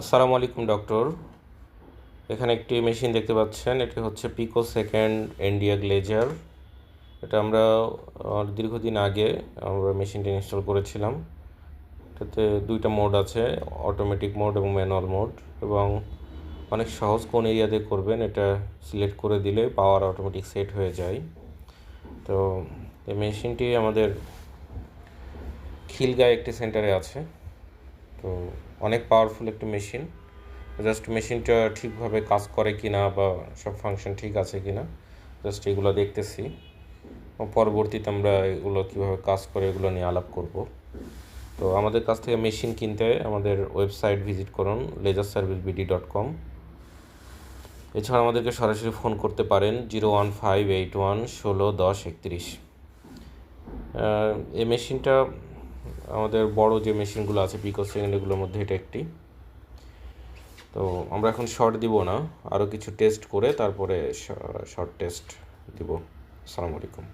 আসসালামু আলাইকুম ডক্টর। এখানে একটি মেশিন দেখতে পাচ্ছেন, এটি হচ্ছে পিকোসেকেন্ড এনডিয়া গ্লেজার। এটা আমরা দীর্ঘদিন আগে আমরা মেশিনটি ইনস্টল করেছিলাম। এটাতে দুইটা মোড আছে, অটোমেটিক মোড এবং ম্যানুয়াল মোড, এবং অনেক সহজ কোন এরিয়াতে করবেন এটা সিলেক্ট করে দিলে পাওয়ার অটোমেটিক সেট হয়ে যায়। তো এই মেশিনটি আমাদের খিলগাঁও একটি সেন্টারে আছে। তো অনেক পাওয়ারফুল একটি মেশিন। জাস্ট মেশিনটা ঠিকভাবে কাজ করে কি না বা সব ফাংশন ঠিক আছে কি না, জাস্ট এগুলো দেখতেছি। পরবর্তীতে আমরা এগুলো কীভাবে কাজ করে এগুলো নিয়ে আলাপ করব। তো আমাদের কাছ থেকে মেশিন কিনতে আমাদের ওয়েবসাইট ভিজিট করুন laserservicebd.com। এছাড়া আমাদেরকে সরাসরি ফোন করতে পারেন 01581161031। এই মেশিনটা আমাদের বড় যে মেশিনগুলো আছে পিকোসেকেন্ড এগুলোর মধ্যে এটা একটি। তো আমরা এখন শর্ট দিব না, আরও কিছু টেস্ট করে তারপরে শর্ট টেস্ট দিব। আসসালামু আলাইকুম।